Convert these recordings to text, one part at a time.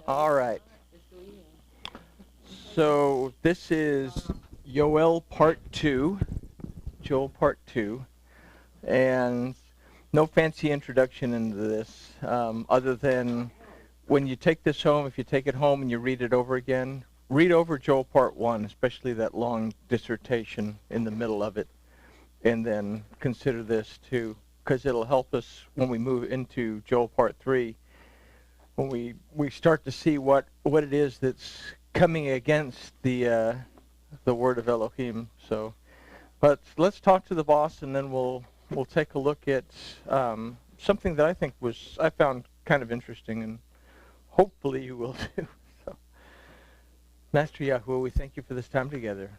All right. So this is Yoel Part 2. Joel Part 2. And no fancy introduction into this, other than when you take this home, if you take it home and you read it over again, read over Joel Part 1, especially that long dissertation in the middle of it, and then consider this too, because it'll help us when we move into Joel Part 3, when we start to see what it is that's coming against the word of Elohim. So, but let's talk to the boss, and then we'll take a look at something that I found kind of interesting, and hopefully you will too. So, Master Yahuwah, we thank you for this time together.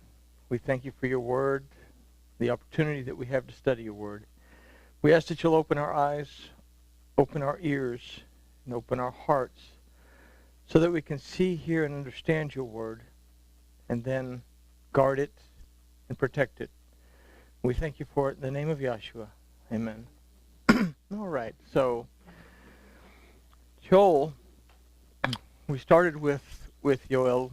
We thank you for your word, the opportunity that we have to study your word. We ask that you'll open our eyes, open our ears, and open our hearts so that we can see, hear, and understand your word, and then guard it and protect it. We thank you for it in the name of Yahshua. Amen. All right, so Joel, we started with Yoel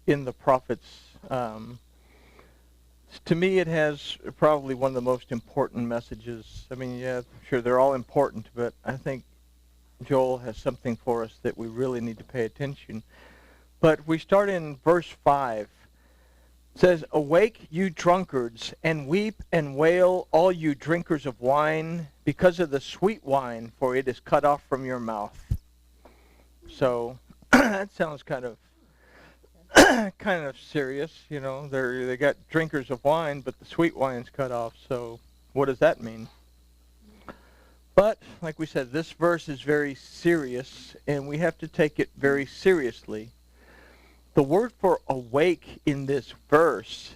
in the prophets. To me, it has probably one of the most important messages. I mean, yeah, sure, they're all important, but I think Joel has something for us that we really need to pay attention. But we start in verse 5. It says, "Awake, you drunkards, and weep and wail, all you drinkers of wine, because of the sweet wine, for it is cut off from your mouth." So that sounds kind of serious, you know. They got drinkers of wine, but the sweet wine's cut off. So what does that mean? But like we said, this verse is very serious, and we have to take it very seriously. The word for awake in this verse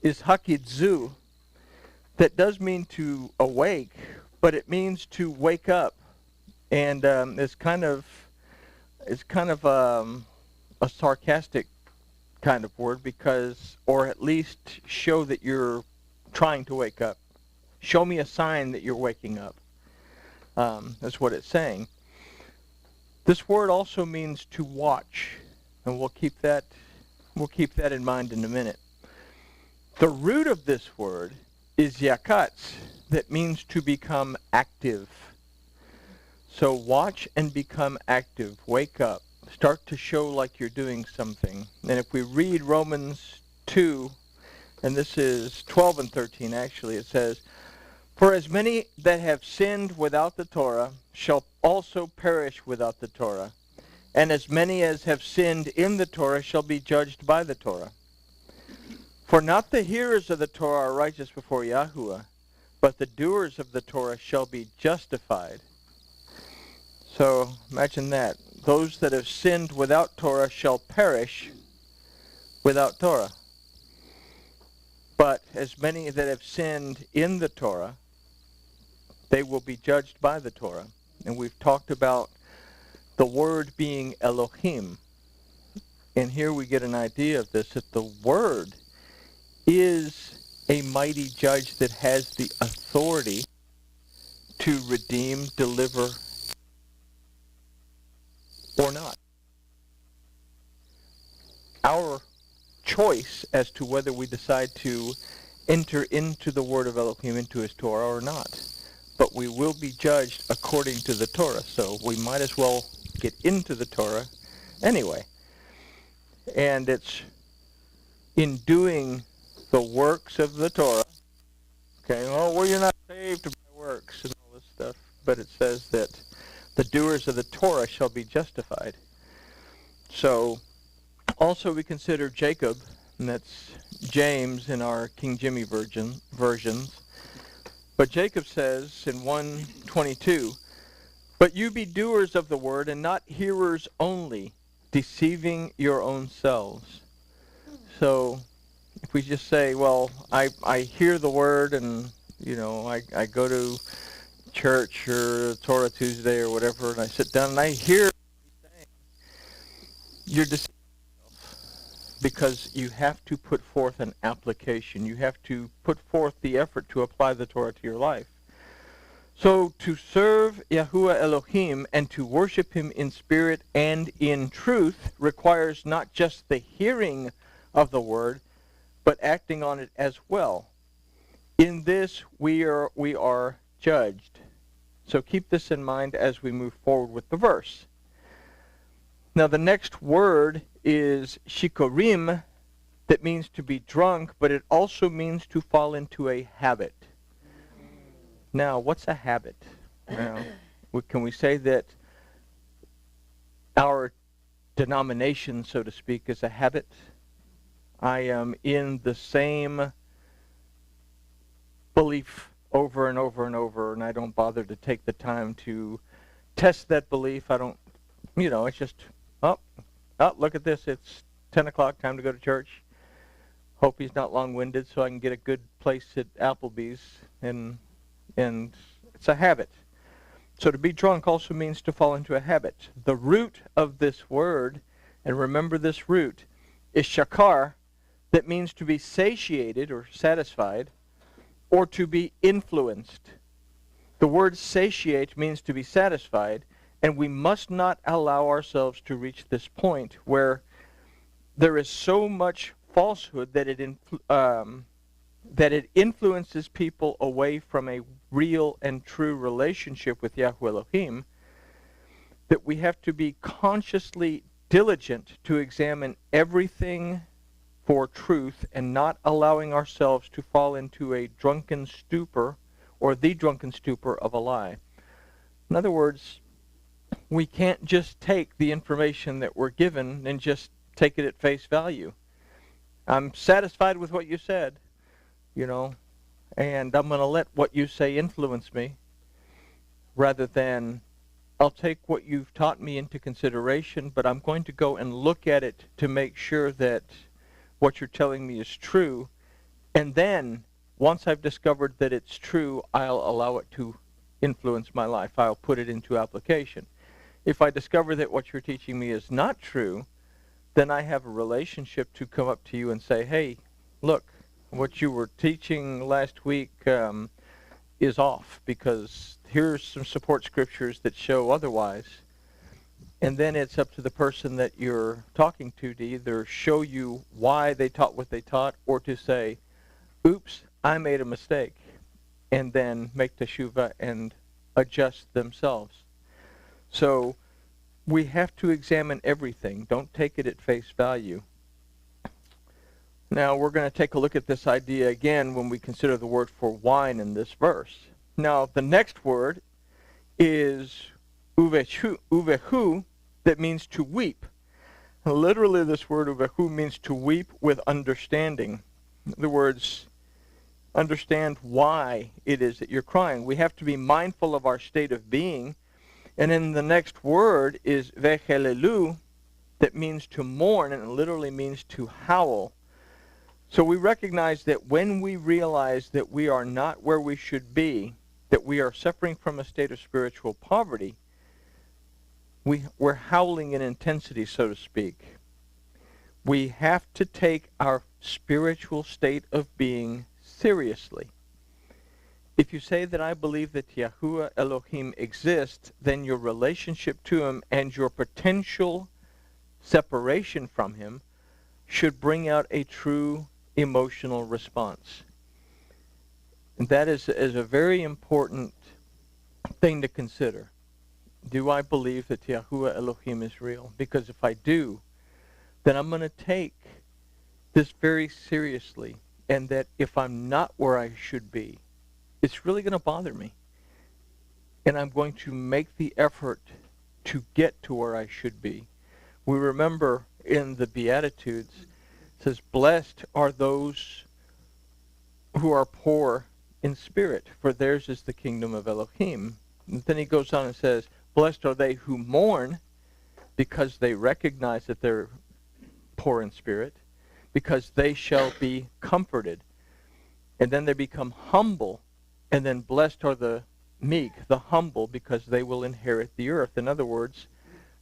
is hakidzu. That does mean to awake, but it means to wake up, and it's kind of a sarcastic kind of word, because, or at least show that you're trying to wake up. Show me a sign that you're waking up. That's what it's saying. This word also means to watch, and we'll keep that in mind in a minute. The root of this word is yakatz, that means to become active. So watch and become active. Wake up. Start to show like you're doing something. And if we read Romans 2, and this is 12 and 13 actually, it says, "For as many that have sinned without the Torah shall also perish without the Torah, and as many as have sinned in the Torah shall be judged by the Torah. For not the hearers of the Torah are righteous before Yahuwah, but the doers of the Torah shall be justified." So imagine that. Those that have sinned without Torah shall perish without Torah. But as many that have sinned in the Torah, they will be judged by the Torah. And we've talked about the word being Elohim. And here we get an idea of this, that the word is a mighty judge that has the authority to redeem, deliver, or not. Our choice as to whether we decide to enter into the word of Elohim, into his Torah, or not. But we will be judged according to the Torah, so we might as well get into the Torah anyway. And it's in doing the works of the Torah. Okay, well, you're not saved by works and all this stuff, but it says that the doers of the Torah shall be justified. So also we consider Jacob, and that's James in our King Jimmy versions. But Jacob says in 1:22, "But you be doers of the word and not hearers only, deceiving your own selves." So if we just say, well, I hear the word, and I go to church or Torah Tuesday or whatever, and I sit down and I hear what he's saying, you're deceiving yourself, because you have to put forth an application. You have to put forth the effort to apply the Torah to your life. So to serve Yahuwah Elohim and to worship him in spirit and in truth requires not just the hearing of the word, but acting on it as well. In this we are judged. So keep this in mind as we move forward with the verse. Now the next word is shikorim, that means to be drunk, but it also means to fall into a habit. Now, what's a habit? Now, can we say that our denomination, so to speak, is a habit? I am in the same belief over and over and over, and I don't bother to take the time to test that belief. I don't, it's just, oh, look at this. It's 10 o'clock, time to go to church. Hope he's not long-winded so I can get a good place at Applebee's, and it's a habit. So to be drunk also means to fall into a habit. The root of this word, and remember this root, is shakar, that means to be satiated or satisfied, or to be influenced. The word satiate means to be satisfied, and we must not allow ourselves to reach this point where there is so much falsehood that it influences people away from a real and true relationship with Yahuwah Elohim, that we have to be consciously diligent to examine everything for truth and not allowing ourselves to fall into a drunken stupor or the drunken stupor of a lie. In other words, we can't just take the information that we're given and just take it at face value. I'm satisfied with what you said, and I'm going to let what you say influence me, rather than I'll take what you've taught me into consideration, but I'm going to go and look at it to make sure that what you're telling me is true, and then once I've discovered that it's true, I'll allow it to influence my life. I'll put it into application. If I discover that what you're teaching me is not true, then I have a relationship to come up to you and say, hey, look, what you were teaching last week is off, because here's some support scriptures that show otherwise. And then it's up to the person that you're talking to either show you why they taught what they taught, or to say, oops, I made a mistake, and then make teshuvah and adjust themselves. So we have to examine everything. Don't take it at face value. Now we're going to take a look at this idea again when we consider the word for wine in this verse. Now the next word is uvehu, that means to weep. Literally this word uvehu means to weep with understanding. In other words, understand why it is that you're crying. We have to be mindful of our state of being. And then the next word is vechelelu, that means to mourn, and it literally means to howl. So we recognize that when we realize that we are not where we should be, that we are suffering from a state of spiritual poverty, we're howling in intensity, so to speak. We have to take our spiritual state of being seriously. If you say that I believe that Yahuwah Elohim exists, then your relationship to him and your potential separation from him should bring out a true emotional response. And that is a very important thing to consider. Do I believe that Yahuwah Elohim is real? Because if I do, then I'm going to take this very seriously, and that if I'm not where I should be, it's really going to bother me. And I'm going to make the effort to get to where I should be. We remember in the Beatitudes, it says, blessed are those who are poor in spirit, for theirs is the kingdom of Elohim. And then he goes on and says, blessed are they who mourn, because they recognize that they're poor in spirit, because they shall be comforted. And then they become humble. And then blessed are the meek, the humble, because they will inherit the earth. In other words,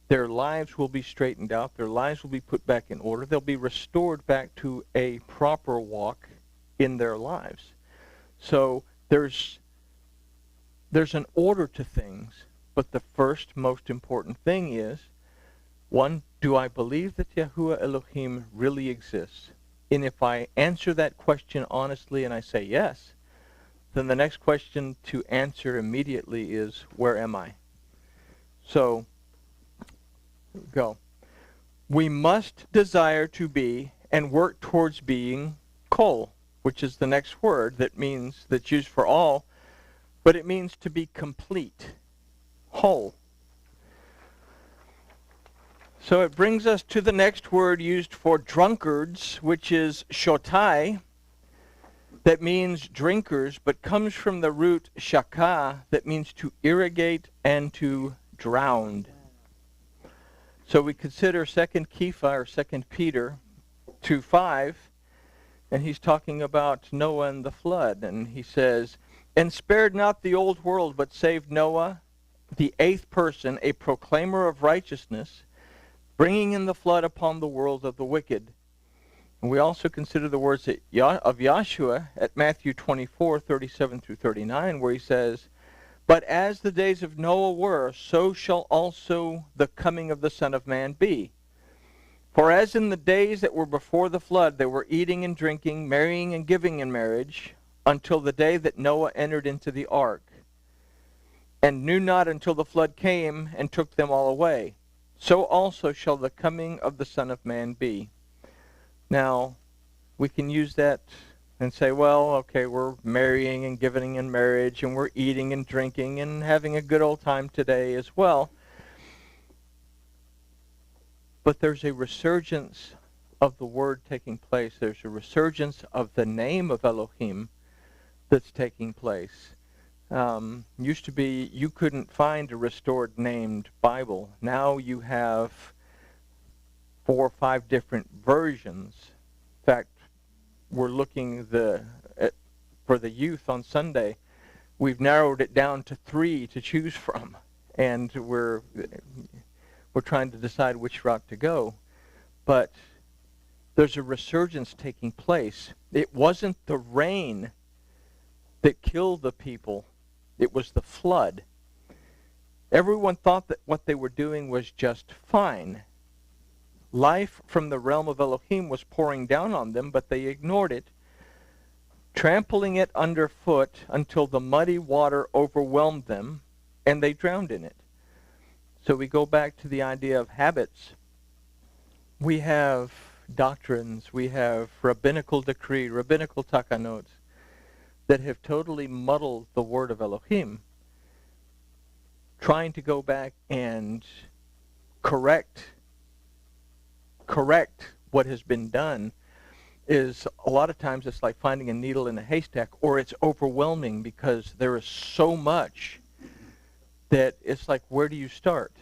their lives will be straightened out. Their lives will be put back in order. They'll be restored back to a proper walk in their lives. So there's there's an order to things, but the first most important thing is, one, do I believe that Yahuwah Elohim really exists? And if I answer that question honestly and I say yes, then the next question to answer immediately is, where am I? So, here we go. We must desire to be and work towards being kol, which is the next word that's used for all, but it means to be complete, whole. So it brings us to the next word used for drunkards, which is shotai, that means drinkers, but comes from the root shaka, that means to irrigate and to drown. So we consider 2 Kepha, or 2 Peter 2:5, and he's talking about Noah and the flood, and he says, and spared not the old world, but saved Noah, the eighth person, a proclaimer of righteousness, bringing in the flood upon the world of the wicked. And we also consider the words of Yahshua at Matthew 24:37 through 39, where he says, but as the days of Noah were, so shall also the coming of the Son of Man be. For as in the days that were before the flood, they were eating and drinking, marrying and giving in marriage, until the day that Noah entered into the ark, and knew not until the flood came and took them all away. So also shall the coming of the Son of Man be. Now, we can use that and say, well, okay, we're marrying and giving in marriage, and we're eating and drinking and having a good old time today as well. But there's a resurgence of the word taking place. There's a resurgence of the name of Elohim that's taking place. Used to be you couldn't find a restored named Bible. Now you have 4 or 5 different versions. In fact, we're looking for the youth on Sunday. We've narrowed it down to 3 to choose from, and we're trying to decide which route to go. But there's a resurgence taking place. It wasn't the rain that killed the people. It was the flood. Everyone thought that what they were doing was just fine. Life from the realm of Elohim was pouring down on them, but they ignored it, trampling it underfoot until the muddy water overwhelmed them, and they drowned in it. So we go back to the idea of habits. We have doctrines, we have rabbinical decree, rabbinical takanot, that have totally muddled the word of Elohim. Trying to go back and correct what has been done is, a lot of times it's like finding a needle in a haystack, or it's overwhelming because there is so much that it's like, where do you start?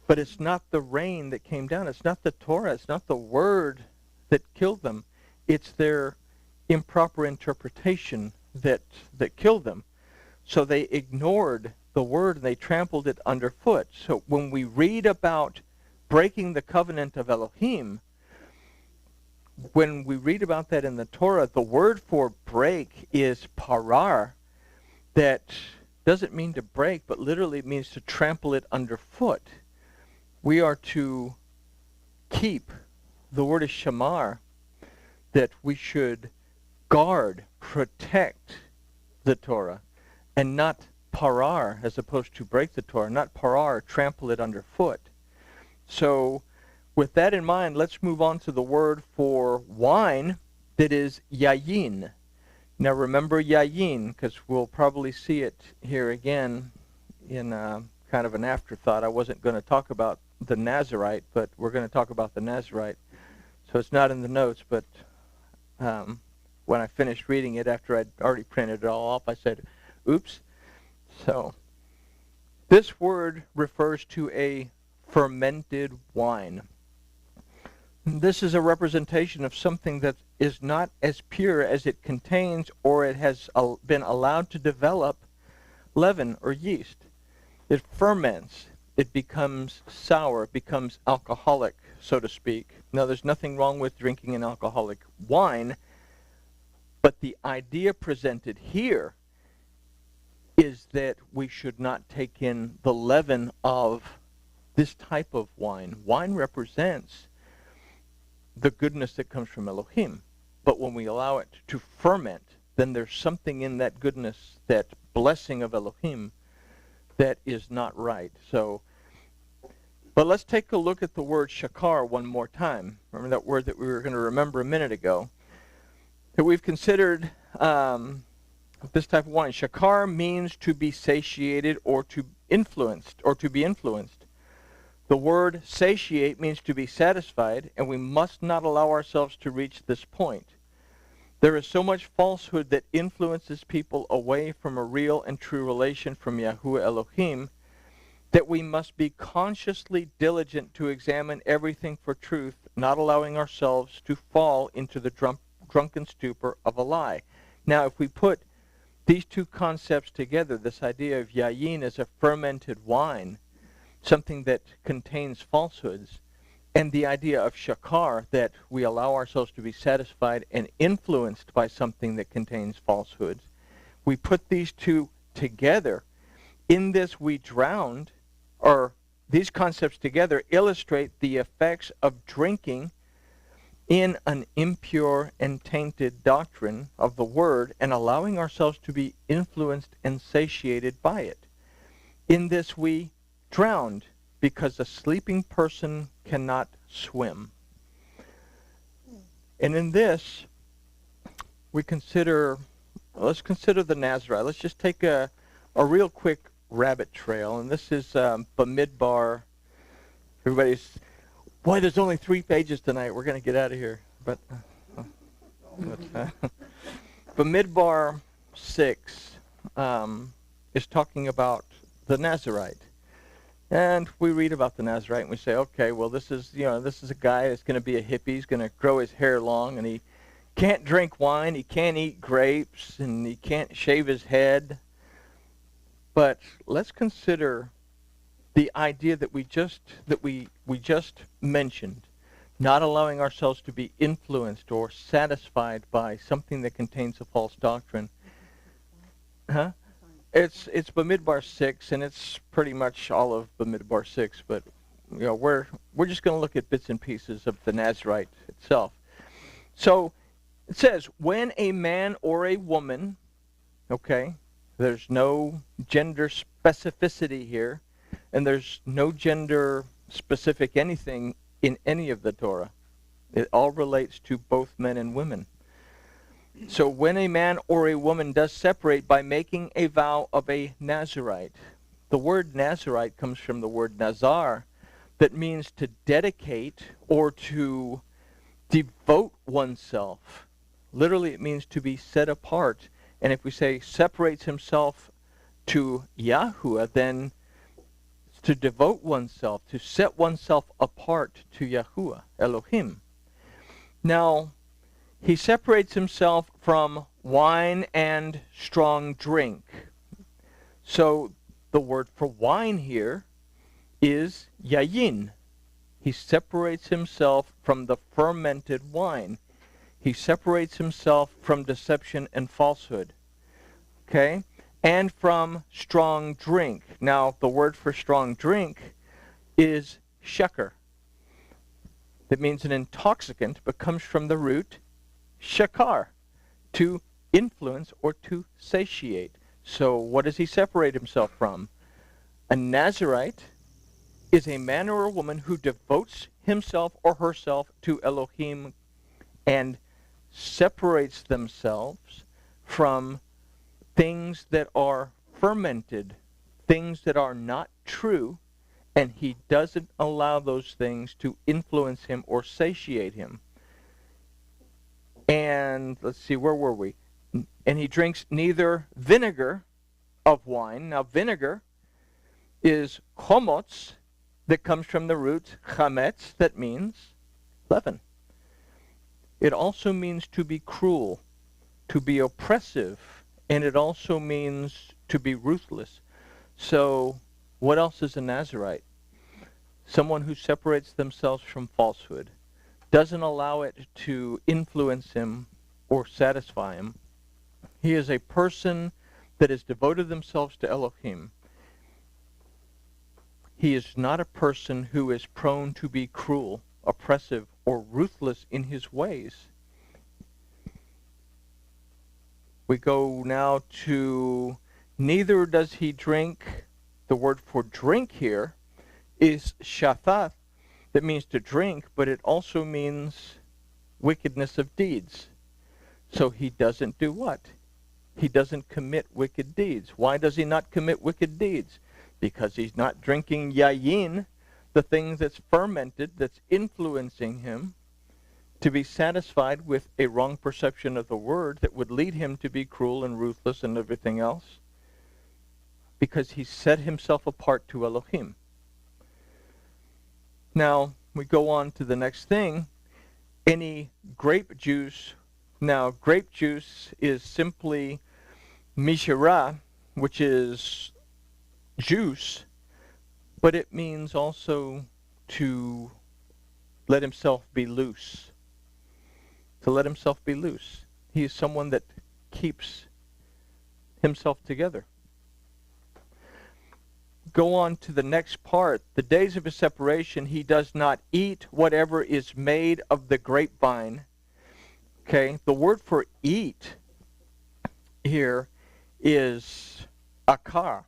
But it's not the rain that came down. It's not the Torah. It's not the word that killed them. It's their improper interpretation that killed them. So they ignored the word and they trampled it underfoot. So when we read about breaking the covenant of Elohim, when we read about that in the Torah, the word for break is parar. That doesn't mean to break, but literally it means to trample it underfoot. We are to keep. The word is shamar, that we should guard, protect the Torah, and not parar, as opposed to break the Torah, not parar, trample it underfoot. So with that in mind, let's move on to the word for wine, that is yayin. Now remember yayin, because we'll probably see it here again in kind of an afterthought. I wasn't going to talk about the Nazarite, but we're going to talk about the Nazarite. So it's not in the notes, but when I finished reading it after I'd already printed it all off, I said, oops. So this word refers to a fermented wine. This is a representation of something that is not as pure as it contains, or it has been allowed to develop leaven or yeast. It ferments. It becomes sour. It becomes alcoholic, so to speak. Now, there's nothing wrong with drinking an alcoholic wine, but the idea presented here is that we should not take in the leaven of this type of wine. Wine represents the goodness that comes from Elohim. But when we allow it to ferment, then there's something in that goodness, that blessing of Elohim, that is not right. So, but let's take a look at the word shakar one more time. Remember that word that we were going to remember a minute ago? That we've considered this type of wine. Shakar means to be satiated or to influenced or to be influenced. The word satiate means to be satisfied, and we must not allow ourselves to reach this point. There is so much falsehood that influences people away from a real and true relation from Yahuwah Elohim that we must be consciously diligent to examine everything for truth, not allowing ourselves to fall into the drunken stupor of a lie. Now, if we put these two concepts together, this idea of yayin as a fermented wine, something that contains falsehoods, and the idea of shakar, that we allow ourselves to be satisfied and influenced by something that contains falsehoods, we put these two together. In this we drowned, or these concepts together illustrate the effects of drinking in an impure and tainted doctrine of the word and allowing ourselves to be influenced and satiated by it. In this we drowned, because a sleeping person cannot swim. And in this, let's consider the Nazarite. Let's just take a real quick rabbit trail. And this is Bamidbar. Everybody's, boy, there's only 3 pages tonight. We're going to get out of here. But Bamidbar 6 is talking about the Nazarite. And we read about the Nazarite and we say, okay, well, this is a guy that's going to be a hippie. He's going to grow his hair long, and he can't drink wine, he can't eat grapes, and he can't shave his head. But let's consider the idea that we just mentioned, not allowing ourselves to be influenced or satisfied by something that contains a false doctrine. Huh? It's Bamidbar 6, and it's pretty much all of Bamidbar 6, but we're just going to look at bits and pieces of the Nazarite itself. So it says, when a man or a woman, okay, there's no gender specificity here, and there's no gender specific anything in any of the Torah. It all relates to both men and women. So when a man or a woman does separate by making a vow of a Nazarite, the word Nazarite comes from the word Nazar, that means to dedicate or to devote oneself. Literally, it means to be set apart. And if we say separates himself to Yahuwah, then it's to devote oneself, to set oneself apart to Yahuwah, Elohim. Now, he separates himself from wine and strong drink. So the word for wine here is yayin. He separates himself from the fermented wine. He separates himself from deception and falsehood. Okay? And from strong drink. Now, the word for strong drink is sheker. That means an intoxicant, but comes from the root shakar, to influence or to satiate. So what does he separate himself from? A Nazarite is a man or a woman who devotes himself or herself to Elohim and separates themselves from things that are fermented, things that are not true, and he doesn't allow those things to influence him or satiate him. And let's see, where were we? And he drinks neither vinegar of wine. Now, vinegar is chomotz, that comes from the root chametz, that means leaven. It also means to be cruel, to be oppressive, and it also means to be ruthless. So, what else is a Nazarite? Someone who separates themselves from falsehood, doesn't allow it to influence him or satisfy him. He is a person that has devoted themselves to Elohim, he is not a person who is prone to be cruel, oppressive, or ruthless in his ways. We go now to, neither does he drink. The word for drink here is shatha, that means to drink, but it also means wickedness of deeds. So he doesn't do what? He doesn't commit wicked deeds. Why does he not commit wicked deeds? Because he's not drinking yayin, the thing that's fermented, that's influencing him to be satisfied with a wrong perception of the word that would lead him to be cruel and ruthless and everything else. Because he set himself apart to Elohim. Now, we go on to the next thing. Any grape juice. Now, grape juice is simply mishra, which is juice, but it means also to let himself be loose. To let himself be loose. He is someone that keeps himself together. Go on to the next part. The days of his separation, he does not eat whatever is made of the grapevine. Okay, the word for eat here is akal,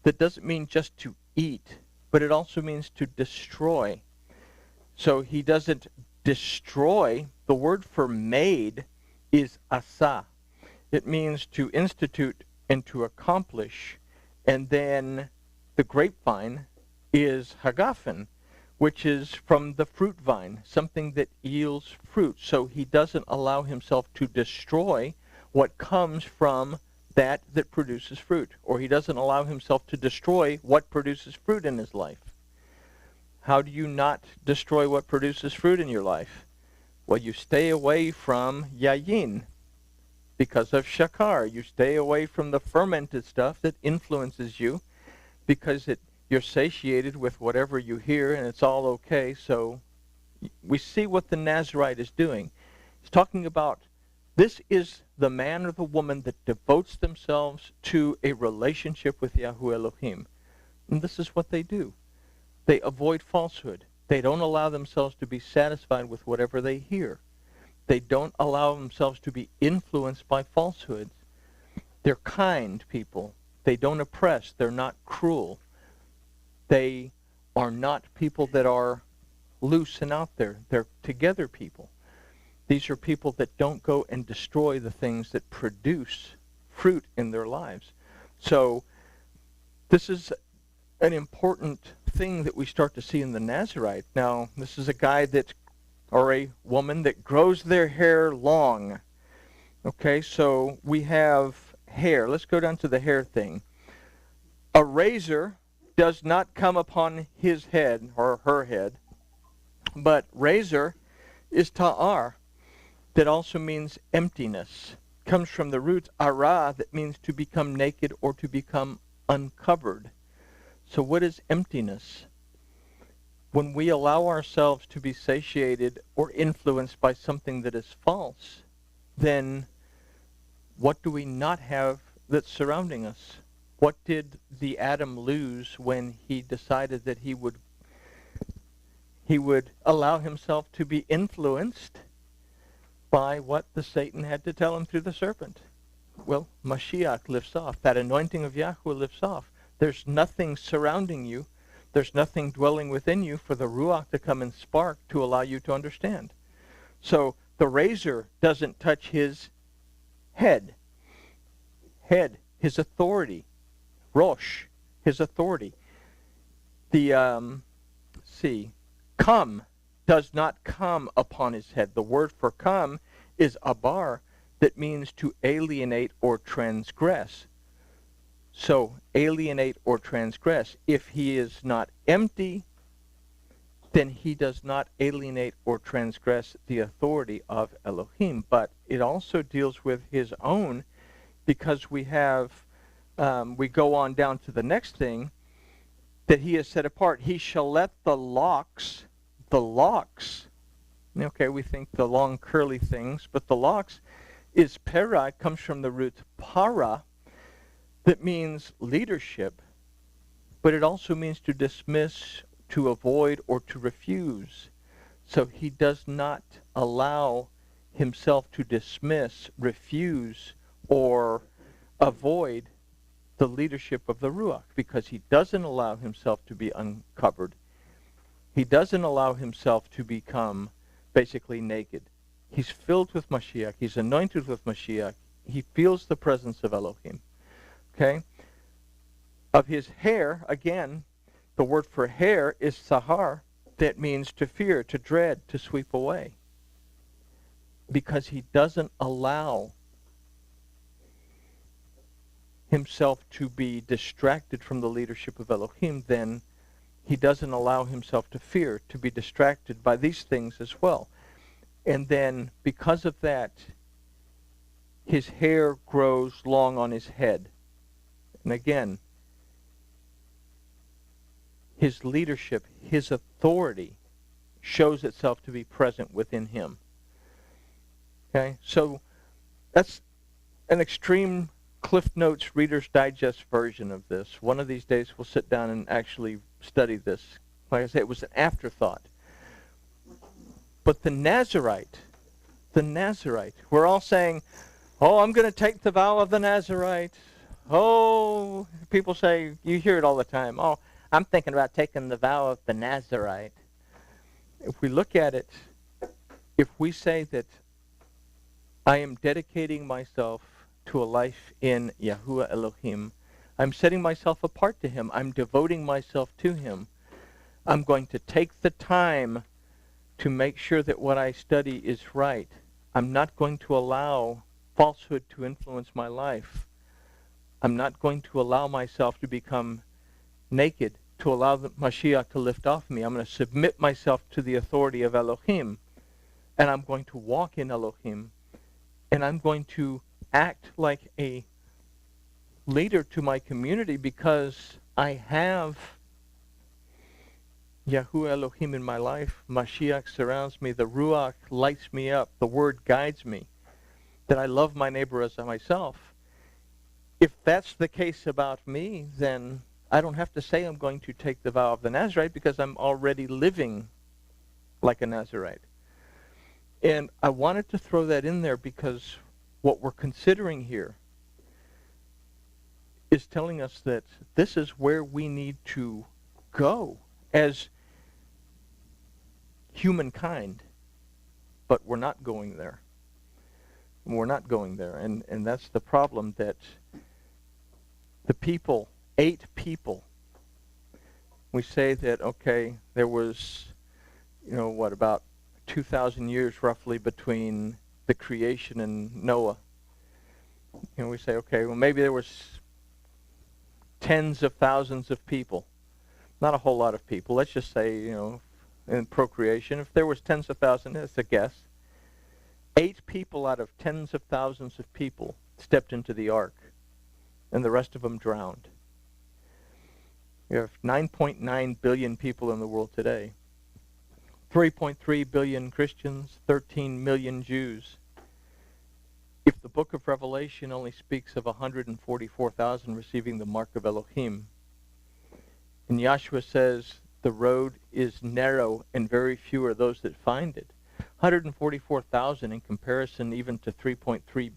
that doesn't mean just to eat, but it also means to destroy. So he doesn't destroy. The word for made is asa. It means to institute and to accomplish. And then the grapevine is hagafen, which is from the fruit vine, something that yields fruit. So he doesn't allow himself to destroy what comes from that produces fruit, or he doesn't allow himself to destroy what produces fruit in his life. How do you not destroy what produces fruit in your life? Well, you stay away from yayin because of shakar. You stay away from the fermented stuff that influences you because you're satiated with whatever you hear and it's all okay. So we see what the Nazirite is doing. He's talking about this is the man or the woman that devotes themselves to a relationship with Yahuwah Elohim. And this is what they do. They avoid falsehood. They don't allow themselves to be satisfied with whatever they hear. They don't allow themselves to be influenced by falsehoods. They're kind people. They don't oppress. They're not cruel. They are not people that are loose and out there. They're together people. These are people that don't go and destroy the things that produce fruit in their lives. So this is an important thing that we start to see in the Nazirite. Now, this is a guy or a woman that grows their hair long. Okay, so we have hair. Let's go down to the hair thing. A razor does not come upon his head or her head, but razor is ta'ar, that also means emptiness. Comes from the root ara, that means to become naked or to become uncovered. So what is emptiness? When we allow ourselves to be satiated or influenced by something that is false, then what do we not have that's surrounding us? What did the Adam lose when he decided that he would allow himself to be influenced by what the Satan had to tell him through the serpent? Well, Mashiach lifts off. That anointing of Yahuwah lifts off. There's nothing surrounding you. There's nothing dwelling within you for the Ruach to come and spark to allow you to understand. So the razor doesn't touch his head. Head, his authority. Rosh, his authority. The, come does not come upon his head. The word for come is abar, that means to alienate or transgress. So, alienate or transgress. If he is not empty, then he does not alienate or transgress the authority of Elohim. But it also deals with his own, because we have, we go on down to the next thing, that he is set apart. He shall let the locks, okay, we think the long curly things, but the locks is para. It comes from the root para, that means leadership, but it also means to dismiss, to avoid, or to refuse. So he does not allow himself to dismiss, refuse, or avoid the leadership of the Ruach, because he doesn't allow himself to be uncovered. He doesn't allow himself to become basically naked. He's filled with Mashiach. He's anointed with Mashiach. He feels the presence of Elohim. Okay? Of his hair, again, the word for hair is sahar. That means to fear, to dread, to sweep away. Because he doesn't allow himself to be distracted from the leadership of Elohim, then he doesn't allow himself to fear, to be distracted by these things as well. And then, because of that, his hair grows long on his head. And again, his leadership, his authority, shows itself to be present within him. Okay? So, that's an extreme Cliff Notes Reader's Digest version of this. One of these days we'll sit down and actually study this. Like I said, it was an afterthought. But the Nazirite, we're all saying, oh, I'm going to take the vow of the Nazirite. Oh, people say, you hear it all the time, oh, I'm thinking about taking the vow of the Nazirite. If we look at it, if we say that I am dedicating myself to a life in Yahuwah Elohim, I'm setting myself apart to him. I'm devoting myself to him. I'm going to take the time to make sure that what I study is right. I'm not going to allow falsehood to influence my life. I'm not going to allow myself to become naked, to allow the Mashiach to lift off me. I'm going to submit myself to the authority of Elohim, and I'm going to walk in Elohim, and I'm going to act like a leader to my community because I have Yahuwah Elohim in my life. Mashiach surrounds me. The Ruach lights me up. The Word guides me. That I love my neighbor as myself. If that's the case about me, then I don't have to say I'm going to take the vow of the Nazirite because I'm already living like a Nazirite. And I wanted to throw that in there because what we're considering here is telling us that this is where we need to go as humankind, but we're not going there. We're not going there, and that's the problem, that the people, 8 people, we say that, okay, there was, about 2,000 years roughly between the creation and Noah. We say, okay, well, maybe there was tens of thousands of people. Not a whole lot of people. Let's just say, in procreation, if there was tens of thousands, that's a guess. 8 people out of tens of thousands of people stepped into the ark, and the rest of them drowned. We have 9.9 billion people in the world today. 3.3 billion Christians, 13 million Jews. If the book of Revelation only speaks of 144,000 receiving the mark of Elohim, and Yahshua says the road is narrow and very few are those that find it, 144,000 in comparison even to 3.3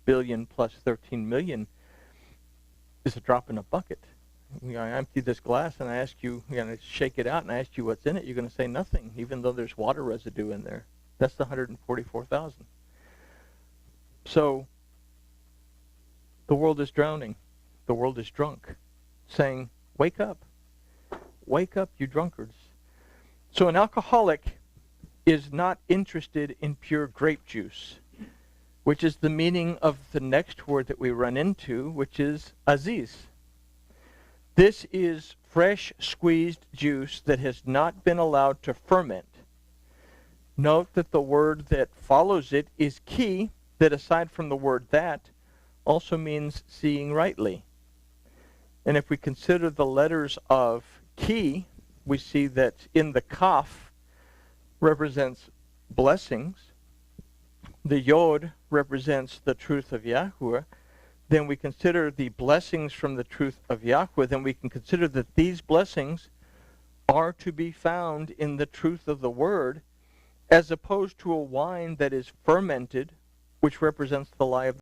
billion plus 13 million is a drop in a bucket. I empty this glass and I ask you, shake it out and I ask you what's in it, you're going to say nothing, even though there's water residue in there. That's the 144,000. So, the world is drowning. The world is drunk, saying, wake up. Wake up, you drunkards. So an alcoholic is not interested in pure grape juice, which is the meaning of the next word that we run into, which is aziz. This is fresh squeezed juice that has not been allowed to ferment. Note that the word that follows it is ki, that aside from the word that, also means seeing rightly. And if we consider the letters of ki, we see that in the kaf represents blessings. the Yod represents the truth of Yahweh, then we consider the blessings from the truth of Yahweh, then we can consider that these blessings are to be found in the truth of the Word, as opposed to a wine that is fermented, which represents the lie of